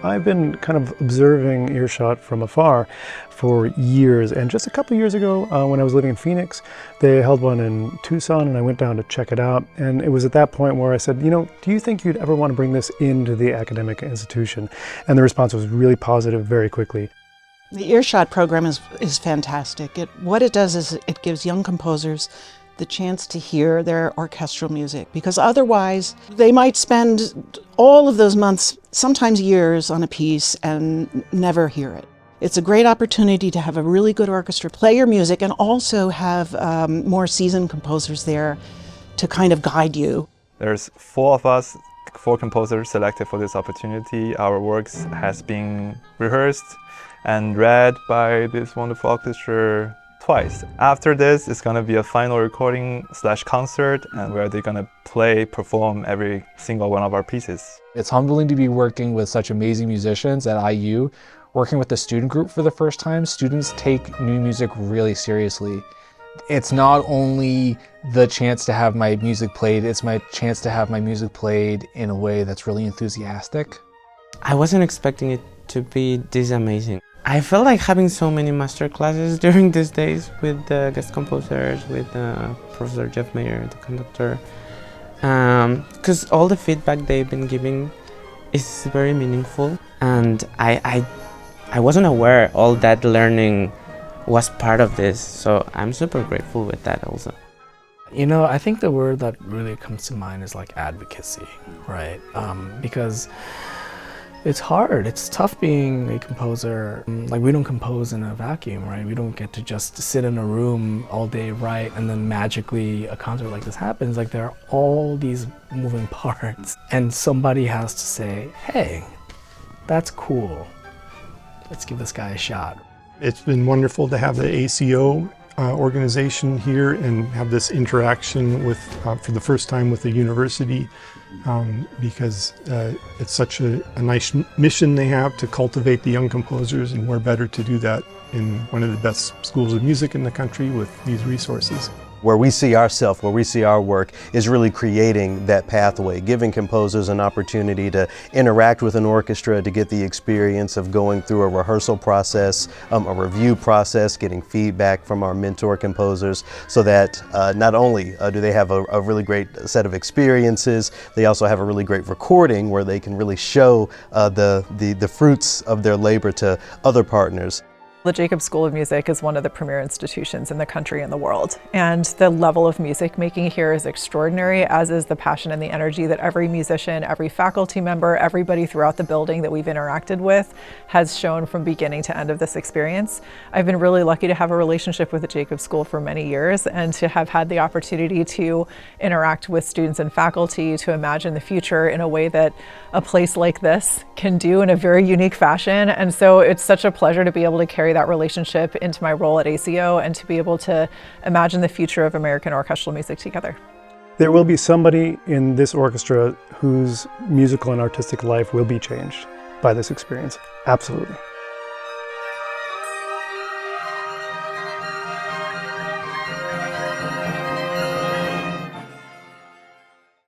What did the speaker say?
I've been kind of observing Earshot from afar for years, and just a couple years ago when I was living in Phoenix, they held one in Tucson and I went down to check it out, and it was at that point where I said, you know, do you think you'd ever want to bring this into the academic institution? And the response was really positive very quickly. The Earshot program is fantastic. What it does is it gives young composers the chance to hear their orchestral music, because otherwise they might spend all of those months, sometimes years, on a piece and never hear it. It's a great opportunity to have a really good orchestra play your music and also have more seasoned composers there to kind of guide you. There's 4 of us, 4 composers selected for this opportunity. Our works has been rehearsed and read by this wonderful orchestra twice. After this, it's going to be a final recording / concert, and where they're going to perform every single one of our pieces. It's humbling to be working with such amazing musicians at IU. Working with the student group for the first time, students take new music really seriously. It's not only the chance to have my music played, it's my chance to have my music played in a way that's really enthusiastic. I wasn't expecting it to be this amazing. I felt like having so many master classes during these days with the guest composers, with Professor Jeff Mayer, the conductor, because all the feedback they've been giving is very meaningful, and I wasn't aware all that learning was part of this, so I'm super grateful with that also. You know, I think the word that really comes to mind is like advocacy, right? Because it's hard, it's tough being a composer. Like, we don't compose in a vacuum, right? We don't get to just sit in a room all day, write, and then magically a concert like this happens. Like, there are all these moving parts, and somebody has to say, hey, that's cool. Let's give this guy a shot. It's been wonderful to have the ACO organization here and have this interaction with, for the first time, with the university, because it's such a nice mission they have to cultivate the young composers, and we're better to do that in one of the best schools of music in the country with these resources. Where we see ourselves, where we see our work, is really creating that pathway, giving composers an opportunity to interact with an orchestra, to get the experience of going through a rehearsal process, a review process, getting feedback from our mentor composers, so that not only do they have a really great set of experiences, they also have a really great recording where they can really show the fruits of their labor to other partners. The Jacobs School of Music is one of the premier institutions in the country and the world, and the level of music making here is extraordinary, as is the passion and the energy that every musician, every faculty member, everybody throughout the building that we've interacted with has shown from beginning to end of this experience. I've been really lucky to have a relationship with the Jacobs School for many years, and to have had the opportunity to interact with students and faculty, to imagine the future in a way that a place like this can do in a very unique fashion. And so it's such a pleasure to be able to carry that relationship into my role at ACO and to be able to imagine the future of American orchestral music together. There will be somebody in this orchestra whose musical and artistic life will be changed by this experience. Absolutely.